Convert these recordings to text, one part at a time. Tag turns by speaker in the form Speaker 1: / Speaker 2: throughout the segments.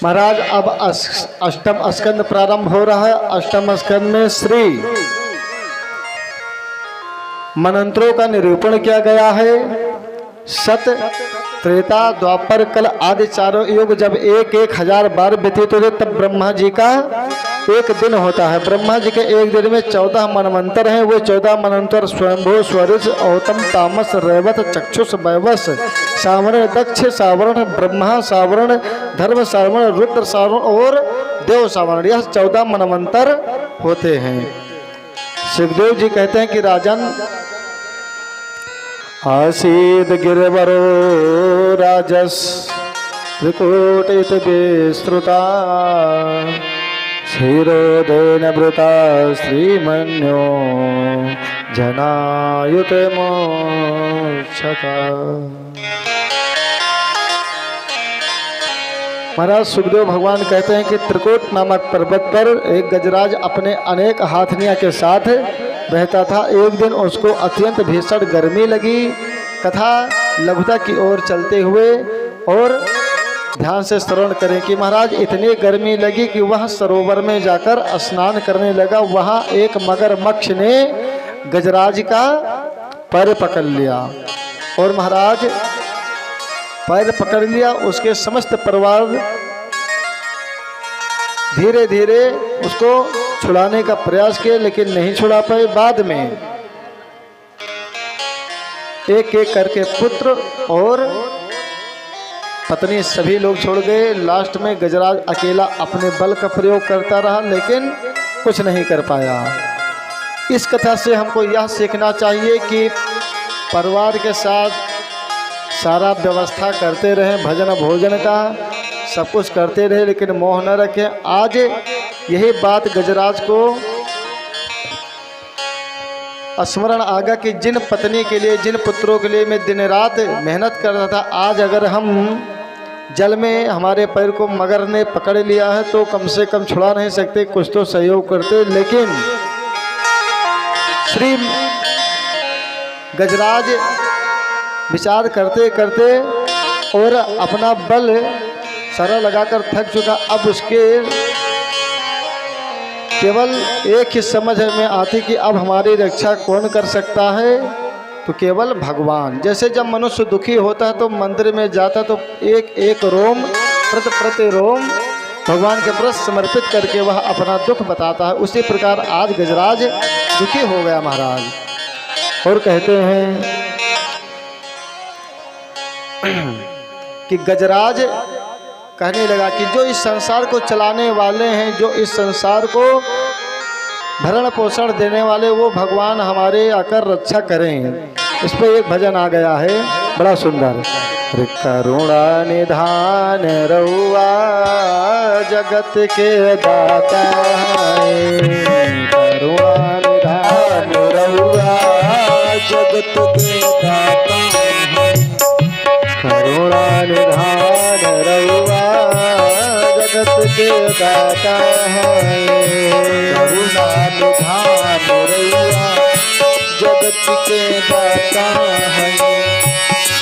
Speaker 1: महाराज अब अष्टम स्कंद प्रारंभ हो रहा है। अष्टम स्कंद में श्री मनंत्रों का निरूपण किया गया है। सत, त्रेता, द्वापर, कल आदि चारों युग जब 1000 बार व्यतीत होते तब ब्रह्मा जी का एक दिन होता है। ब्रह्मा जी के एक दिन में 14 मनवंतर हैं। वो 14 मनवंतर स्वयंभू, स्वरिष, औतम, तामस, रैवत, चक्षुष, वैवस, सावरण, दक्ष, सावरण, ब्रह्मा, सावरण, धर्म, सावरण, रुद्र, सावरण और देव सावरण, यह 14 मनवंतर होते हैं। सुखदेव जी कहते हैं कि राजन, आसीद गिरवरो राजस त्रिकूटित विस्तृता क्षीरोदयन वृता श्रीमन्यो जनायुत मोक्षता। महाराज सुखदेव भगवान कहते हैं कि त्रिकूट नामक पर्वत पर एक गजराज अपने अनेक हाथनिया के साथ रहता था। एक दिन उसको अत्यंत भीषण गर्मी लगी तथा लघुता की ओर चलते हुए, और ध्यान से श्रवण करें कि महाराज इतनी गर्मी लगी कि वह सरोवर में जाकर स्नान करने लगा। वहाँ एक मगरमच्छ ने गजराज का पैर पकड़ लिया, और महाराज पैर पकड़ लिया। उसके समस्त परिवार धीरे धीरे उसको छुड़ाने का प्रयास किया, लेकिन नहीं छुड़ा पाए। बाद में एक एक करके पुत्र और पत्नी सभी लोग छोड़ गए। लास्ट में गजराज अकेला अपने बल का प्रयोग करता रहा, लेकिन कुछ नहीं कर पाया। इस कथा से हमको यह सीखना चाहिए कि परिवार के साथ सारा व्यवस्था करते रहें, भजन भोजन का सब कुछ करते रहे, लेकिन मोह न रखें। आज यही बात गजराज को स्मरण आ गया कि जिन पत्नी के लिए, जिन पुत्रों के लिए मैं दिन रात मेहनत कर रहा था, आज अगर हम जल में हमारे पैर को मगर ने पकड़ लिया है तो कम से कम छुड़ा नहीं सकते, कुछ तो सहयोग करते। लेकिन श्री गजराज विचार करते करते और अपना बल सारा लगाकर थक चुका। अब उसके केवल एक ही समझ में आती कि अब हमारी रक्षा कौन कर सकता है, तो केवल भगवान। जैसे जब मनुष्य दुखी होता है तो मंदिर में जाता है तो एक एक रोम प्रति रोम भगवान के प्रति समर्पित करके वह अपना दुख बताता है। उसी प्रकार आज गजराज दुखी हो गया महाराज, और कहते हैं कि गजराज कहने लगा कि जो इस संसार को चलाने वाले हैं, जो इस संसार को भरण पोषण देने वाले, वो भगवान हमारे आकर रक्षा करें। इस पर एक भजन आ गया है बड़ा सुंदर। करुणा निधान रहुआ जगत के दाता है, करुणा निधान रहुआ जगत के दाता है, करुणा निधान रहुआ जगत के दाता है, करुणा निधान रहुआ जगत के दाता है।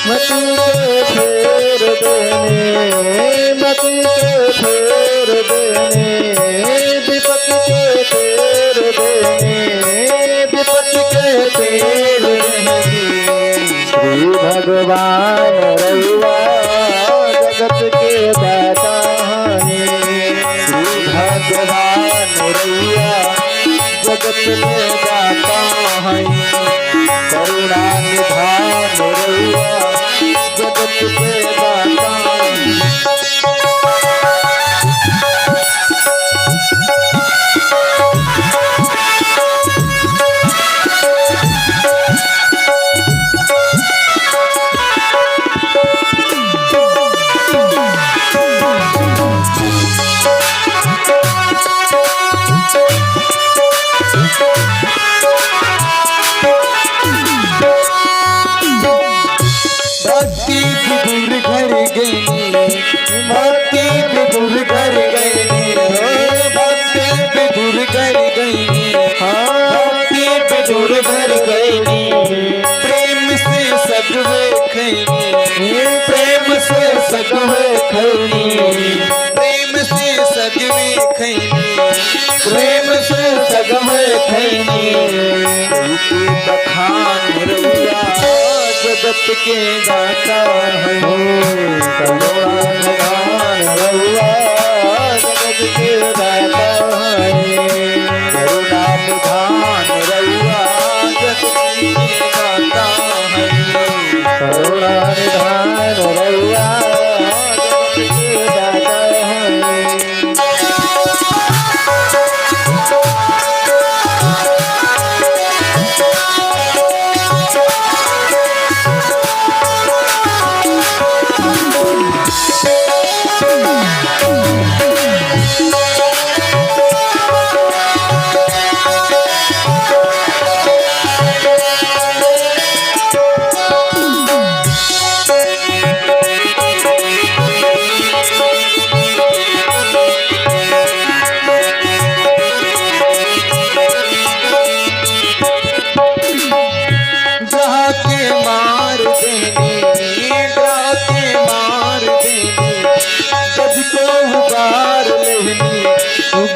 Speaker 1: मति के फेर देने, मति के फेर देने, विपत्ति के फेर देने, विपत्ति के फेर देने, श्री भगवान रहुआ जगत के दाता है, श्री भगवान रहुआ जगत के दाता है, करुणा निधान रहुआ जगत के दाता है। प्रेम से सजवे खैनी, प्रेम
Speaker 2: खैनी प्रेम से सगवे खैनी रूपी बखान रउआ जगत के दाता है करुणा निधान रउआ जगत के दाता है करुणा निधान रउआ जगत के दाता है करुणा निधान रउआ जगत के दाता है।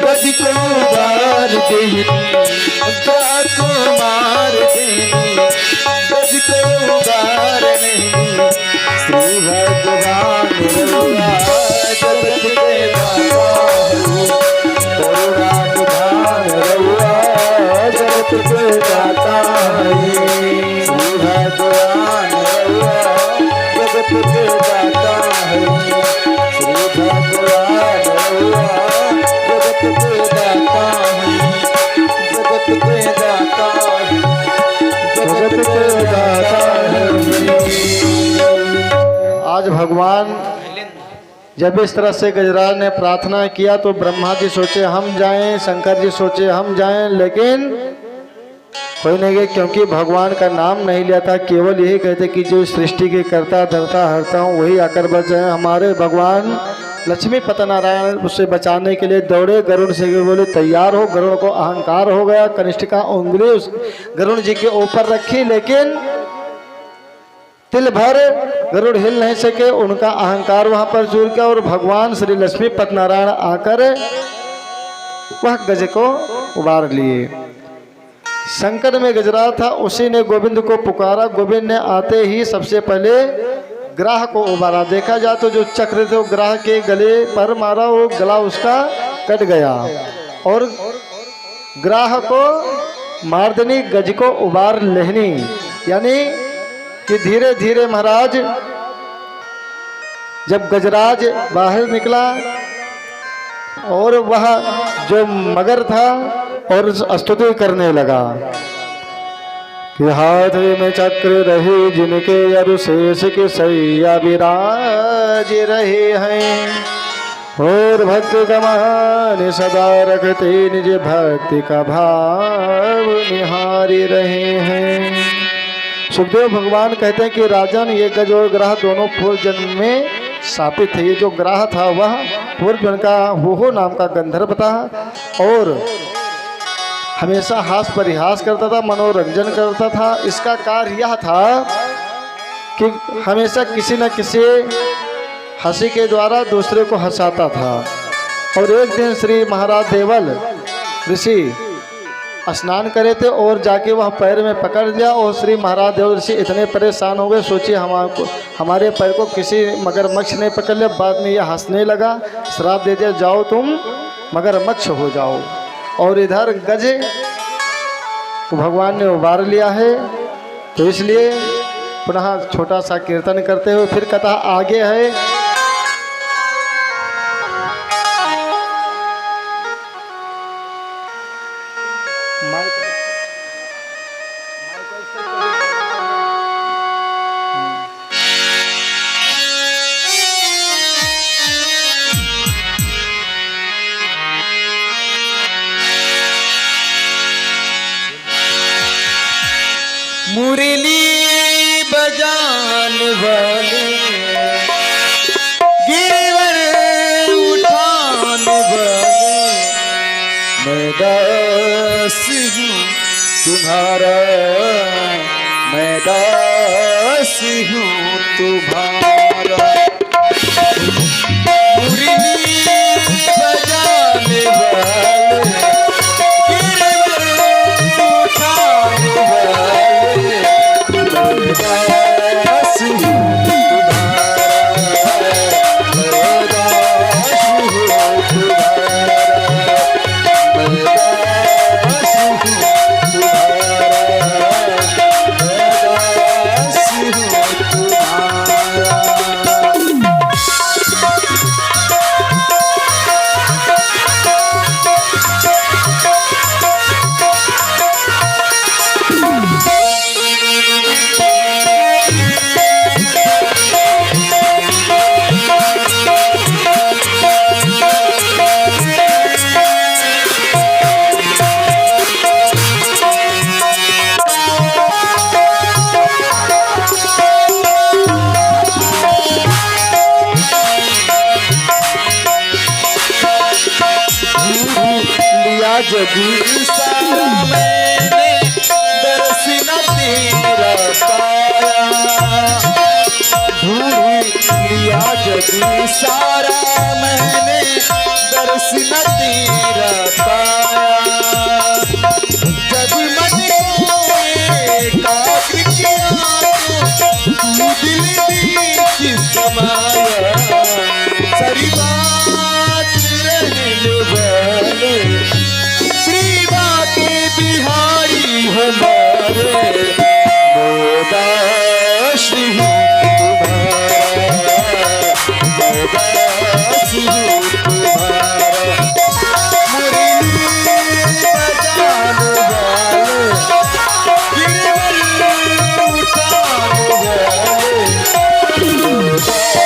Speaker 2: गज को बार देनी गज को मार देनी गज को बार नहीं श्री भगवान रउआ जगत के दाता करुणा निधान रउआ जगत के दाता है श्री भगवान रउआ जगत के दाता है श्री भगवान रउआ जगत के दाता है जगत के दाता है जगत के दाता है।
Speaker 1: आज भगवान जब इस तरह से गजराज ने प्रार्थना किया तो ब्रह्मा जी सोचे हम जाएं, शंकर जी सोचे हम जाएं, लेकिन कोई नहीं गए क्योंकि भगवान का नाम नहीं लिया था। केवल यही कहते कि जो सृष्टि के करता धरता हरता हूँ वही आकर बच जाए। हमारे भगवान लक्ष्मी पति नारायण उससे बचाने के लिए दौड़े, गरुड़ से बोले तैयार हो। गरुड़ को अहंकार हो गया, कनिष्ठ का उंगली उस गरुड़ जी के ऊपर रखी, लेकिन तिल भर गरुड़ हिल नहीं सके। उनका अहंकार वहां पर चूर गया और भगवान श्री लक्ष्मी पति नारायण आकर वह गज को उबार लिए। शंकर में गजराज था, उसी ने गोविंद को पुकारा। गोविंद ने आते ही सबसे पहले ग्राह को उबारा। देखा जाए तो जो चक्र थे वो ग्राह के गले पर मारा, वो गला उसका कट गया और ग्राह को मार देनी, गज को उबार लेनी। यानी कि धीरे धीरे महाराज जब गजराज बाहर निकला और वह जो मगर था और स्तुति करने लगा कि हाथ में चक्र रहे जिनके अरुशेष के सैया विराज रहे हैं और भक्त गमान सदा रखते निज भक्ति का भाव निहारी रहे हैं। सुखदेव भगवान कहते हैं कि राजन ये गज और ग्राह दोनों पूर्व जन्म में शापित थे। ये जो ग्राह था वह पूर्व जन्म का हो नाम का गंधर्व था और हमेशा हास परिहास करता था, मनोरंजन करता था। इसका कार्य यह था कि हमेशा किसी न किसी हंसी के द्वारा दूसरे को हंसाता था। और एक दिन श्री महाराज देवल ऋषि स्नान करे थे और जाके वह पैर में पकड़ लिया और श्री महाराज देवल ऋषि इतने परेशान हो गए, सोचिए हमारे पैर को किसी मगरमच्छ ने पकड़ लिया। बाद में यह हंसने लगा, श्राप दे दिया जाओ तुम मगरमच्छ हो जाओ। और इधर गज को भगवान ने उबार लिया है, तो इसलिए पुनः छोटा सा कीर्तन करते हुए फिर कथा आगे है।
Speaker 2: मुरली बजान वाले गिरवर उठान वाले मैं दास हूँ तुम्हारा, मैं दास हूँ तुम्हारा। मुरली बजाने जगी सारा मैंने दर्श न तेरा पाया। ढूंढ लिया जगी सारा मैंने दर्श न तेरा पाया। जब मन को एकाग्र किया तो तू दिल बीच समाया। सारी बात रहने वाले श्री बाके बिहारी हमारे। मैं दास हूँ तुम्हारा, मैं दास हूँ तुम्हारा। मुरली बजाने वाले, गिरवल उठाने वाले, मैं दास हूँ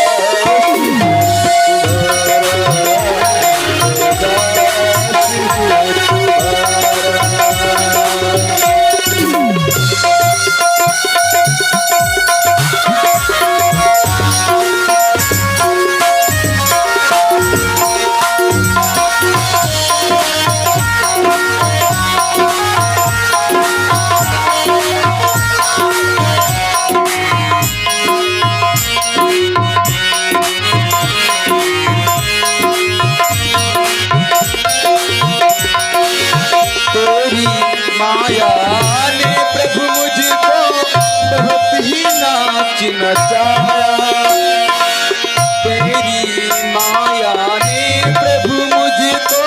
Speaker 2: माया ने प्रभु मुझको बहुत ही नाच नचाया। तेरी माया ने प्रभु मुझको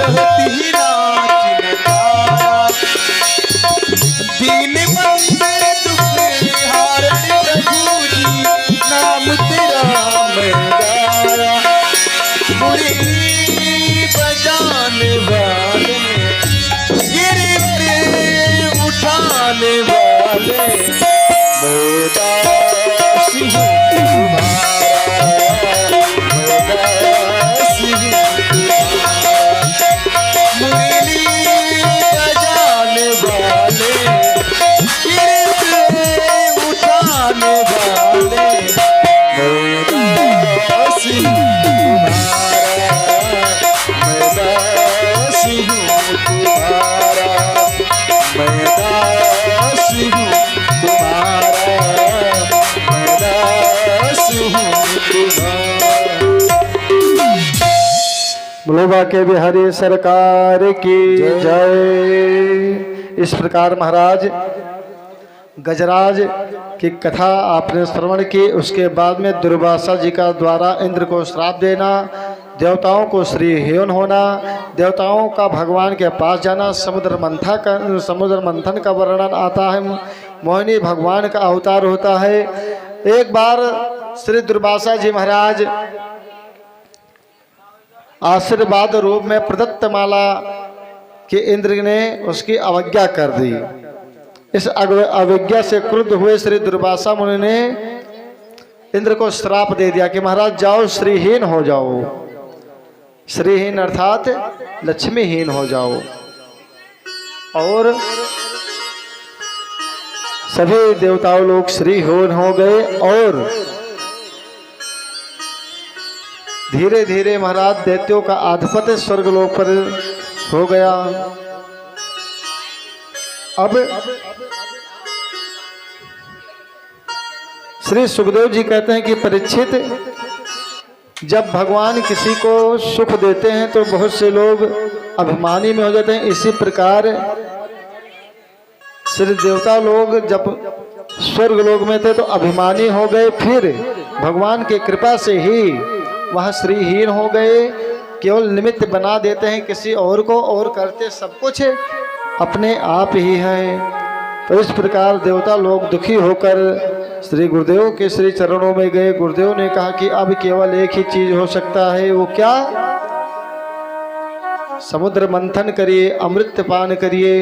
Speaker 2: बहुत ही नाच नचाया। दीन बंदे दुख हारण प्रभु जी नाम तेरा मैं गाया। मुरली बजाने वाले, उठाने वाले, मैं दास हूँ तुम्हारा, मैं दास हूँ तुम्हारा। मुरली बजाने वाले, कीर्तन उठाने वाले, मैं दास हूँ तुम्हारा, मैं दास हूँ तुम्हारा, मैं दास हूँ तुम्हारा, मैं दास हूँ तुम्हारा।
Speaker 1: बोलो बाके बिहारी सरकार की जय। इस प्रकार महाराज गजराज की कथा आपने श्रवण की। उसके बाद में दुर्वासा जी का द्वारा इंद्र को श्राप देना, देवताओं को श्रीहीन होना, देवताओं का भगवान के पास जाना, समुद्र मंथन का वर्णन आता है। मोहिनी भगवान का अवतार होता है। एक बार श्री दुर्वासा जी महाराज आशीर्वाद रूप में प्रदत्त माला के इंद्र ने उसकी अवज्ञा कर दी। इस अवज्ञा से क्रुद्ध हुए श्री दुर्वासा मुनि ने इंद्र को श्राप दे दिया कि महाराज जाओ, श्रीहीन हो जाओ। श्रीहीन अर्थात लक्ष्मीहीन हो जाओ। और सभी देवताओं लोग श्रीहीन हो गए और धीरे धीरे महाराज दैत्यों का आधिपत्य स्वर्गलोक पर हो गया। अब श्री सुखदेव जी कहते हैं कि परीक्षित, जब भगवान किसी को सुख देते हैं तो बहुत से लोग अभिमानी में हो जाते हैं। इसी प्रकार श्री देवता लोग जब स्वर्ग लोक में थे तो अभिमानी हो गए, फिर भगवान की कृपा से ही वह श्रीहीन हो गए। केवल निमित्त बना देते हैं किसी और को और करते सब कुछ अपने आप ही हैं। तो इस प्रकार देवता लोग दुखी होकर श्री गुरुदेव के श्री चरणों में गए। गुरुदेव ने कहा कि अब केवल एक ही चीज हो सकता है, वो क्या? समुद्र मंथन करिए, अमृत पान करिए।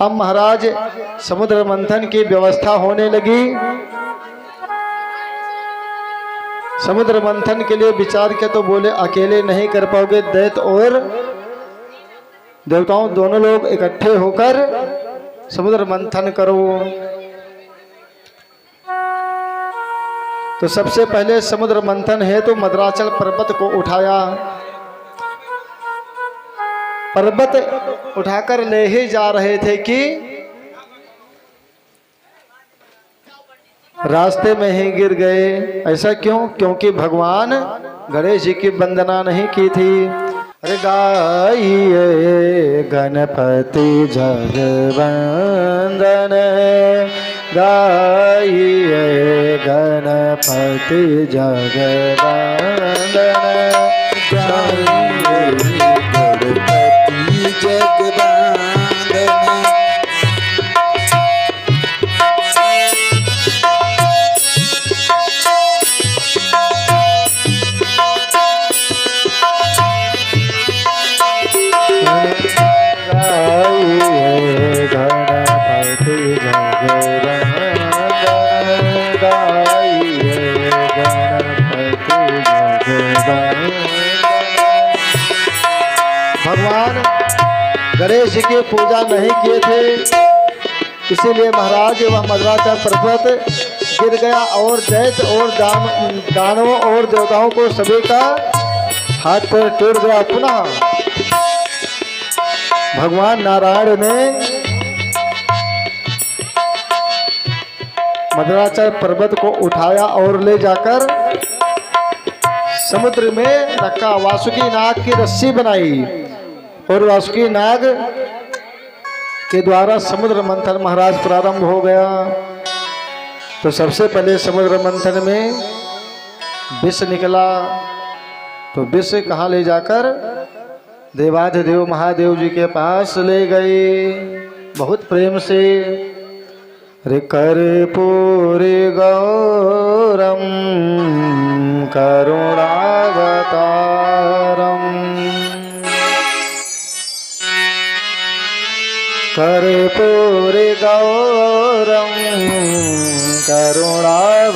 Speaker 1: अब महाराज समुद्र मंथन की व्यवस्था होने लगी। समुद्र मंथन के लिए विचार किया तो बोले अकेले नहीं कर पाओगे, दैत्य और देवताओं दोनों लोग इकट्ठे होकर समुद्र मंथन करो। तो सबसे पहले समुद्र मंथन है तो मद्राचल पर्वत को उठाया। पर्वत उठाकर ले ही जा रहे थे कि रास्ते में ही गिर गए। ऐसा क्यों? क्योंकि भगवान गणेश जी की वंदना नहीं की थी। अरे गाइए गणपति जगवंदन, गाइए गणपति जगवंदन,
Speaker 2: गाइए गणपति जगवंदन।
Speaker 1: भगवान गणेश जी की पूजा नहीं किए थे, इसीलिए महाराज वह मद्राचल पर्वत गिर गया और दैत्य और दानवों और देवताओं को सभी का हाथ पैर टूट गया। पुनः भगवान नारायण ने मद्राचल पर्वत को उठाया और ले जाकर समुद्र में रखा। वासुकी नाग की रस्सी बनाई और वासुकी नाग के द्वारा समुद्र मंथन महाराज प्रारंभ हो गया। तो सबसे पहले समुद्र मंथन में विष निकला, तो विष कहाँ ले जाकर देवाधिदेव महादेव जी के पास ले गए बहुत प्रेम से। रे कर्पूरी गौरम करुणावतारम, कर्पूरी गौरम करुणावतारम,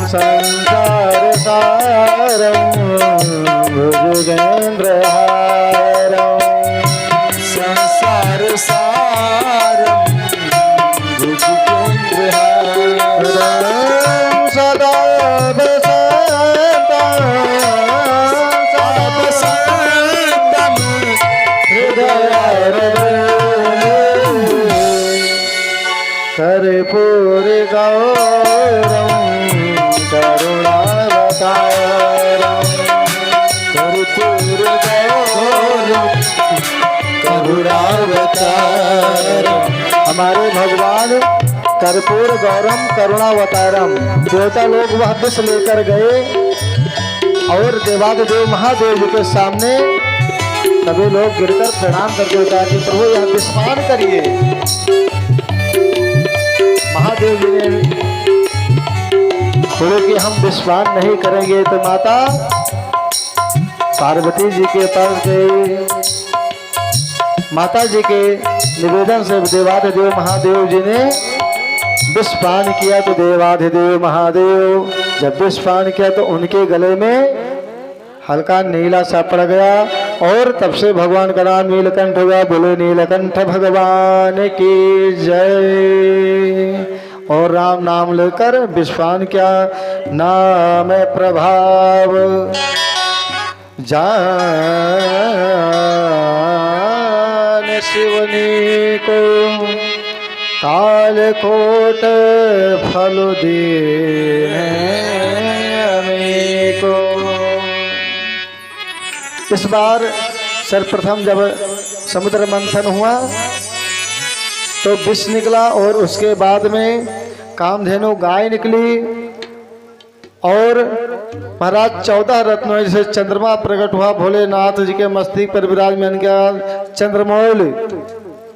Speaker 1: संसार सारम भुजगेन्द्रहारम,
Speaker 2: संसार सारम भुजगेन्द्रहारम,
Speaker 1: सदा बसंतम कर्पूरी गौरम करुणावतारम,
Speaker 2: कर्पूरी गौरम करुणावतारम।
Speaker 1: हमारे भगवान कर्पूर गौरम करुणावतारम। देवता लोग वह विष लेकर गए और देवाधिदेव महादेव जी के सामने सभी लोग गिरकर प्रणाम करके कहा कि प्रभु यह विस्मान करिए। महादेव जी ने बोले कि हम विस्मान नहीं करेंगे। तो माता पार्वती जी के पास गए, माता जी के निवेदन से देवाधिदेव महादेव जी ने विषपान किया। तो देवाधिदेव महादेव जब विषपान किया तो उनके गले में हल्का नीला सा पड़ गया और तब से भगवान का नाम नीलकंठ हुआ। बोले नीलकंठ भगवान की जय। और राम नाम लेकर विषपान किया। नाम प्रभाव जान शिवनी को, काल कोट फल देने को। इस बार सर्वप्रथम जब समुद्र मंथन हुआ तो विष निकला और उसके बाद में कामधेनु गाय निकली और महाराज 14 रत्नों से चंद्रमा प्रकट हुआ। भोलेनाथ जी के मस्तक पर विराजमान किया चंद्रमौल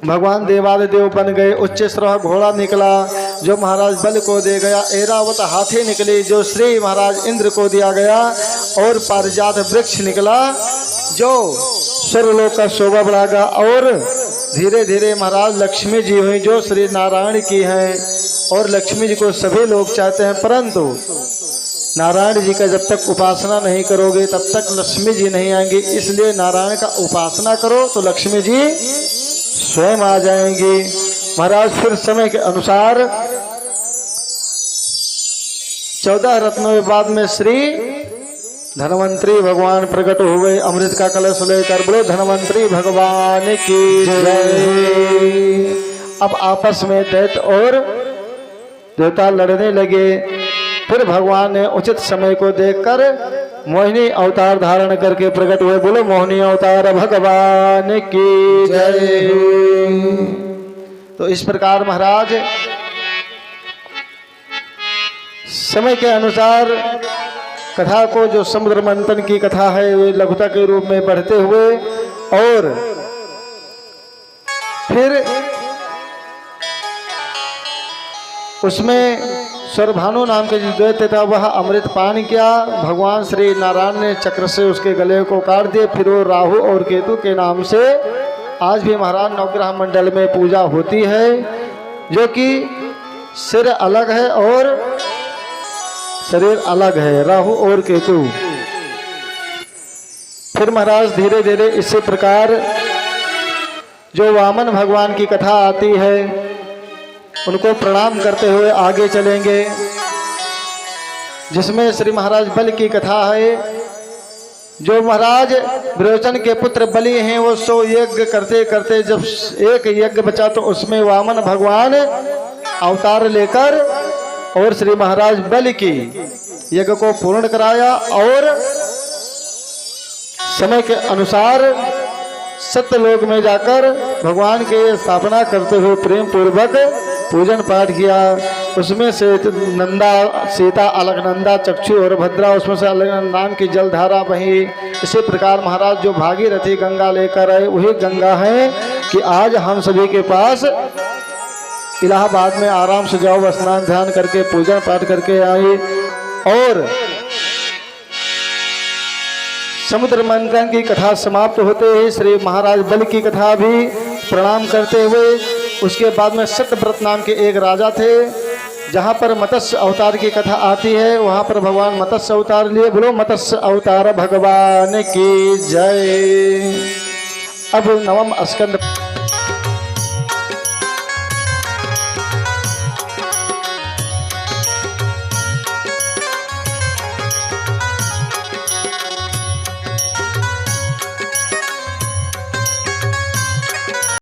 Speaker 1: भगवान देवाधिदेव बन गए। उच्च श्रवह घोड़ा निकला जो महाराज बल को दे गया। ऐरावत हाथी निकली जो श्री महाराज इंद्र को दिया गया। और पारिजात वृक्ष निकला जो स्वर्गलोक का शोभा बढ़ागा। और धीरे धीरे महाराज लक्ष्मी जी हुई जो श्री नारायण की हैं। और लक्ष्मी जी को सभी लोग चाहते हैं, परंतु नारायण जी का जब तक उपासना नहीं करोगे तब तक लक्ष्मी जी नहीं आएंगी। इसलिए नारायण का उपासना करो तो लक्ष्मी जी स्वयं आ जाएंगी। महाराज फिर समय के अनुसार 14 रत्नों के बाद में श्री धनवंतरी भगवान प्रकट हुए, अमृत का कलश लेकर। बोलो धनवंतरी भगवान की जय। अब आपस में दैत्य और देवता लड़ने लगे। फिर भगवान ने उचित समय को देखकर मोहिनी अवतार धारण करके प्रकट हुए। बोलो मोहिनी अवतार भगवान की जय। तो इस प्रकार महाराज समय के अनुसार कथा को, जो समुद्र मंथन की कथा है, वे लघुता के रूप में बढ़ते हुए और फिर उसमें स्वरभानु नाम के जो दैत्य था वह अमृत पान किया। भगवान श्री नारायण ने चक्र से उसके गले को काट दिए। फिर वो राहु और केतु के नाम से आज भी महाराज नवग्रह मंडल में पूजा होती है, जो कि सिर अलग है और शरीर अलग है, राहु और केतु। फिर महाराज धीरे धीरे इसी प्रकार जो वामन भगवान की कथा आती है उनको प्रणाम करते हुए आगे चलेंगे, जिसमें श्री महाराज बलि की कथा है। जो महाराज विरोचन के पुत्र बलि हैं वो 100 यज्ञ करते करते जब एक यज्ञ बचा तो उसमें वामन भगवान अवतार लेकर और श्री महाराज बलि की यज्ञ को पूर्ण कराया और समय के अनुसार सत्यलोक में जाकर भगवान के स्थापना करते हुए प्रेम पूर्वक पूजन पाठ किया। उसमें से नंदा, सीता, अलकनंदा, चक्षु और भद्रा, उसमें से अलकनंदा नाम की जलधारा बही। इसी प्रकार महाराज जो भागीरथी गंगा लेकर आए वही गंगा है कि आज हम सभी के पास इलाहाबाद में आराम से जाओ, स्नान ध्यान करके पूजन पाठ करके आए। और समुद्र मंथन की कथा समाप्त होते ही श्री महाराज बलि की कथा भी प्रणाम करते हुए उसके बाद में सत्यव्रत नाम के एक राजा थे, जहाँ पर मत्स्य अवतार की कथा आती है, वहाँ पर भगवान मत्स्य अवतार लिए। बोलो मत्स्य अवतार भगवान की जय। अब नवम स्कंद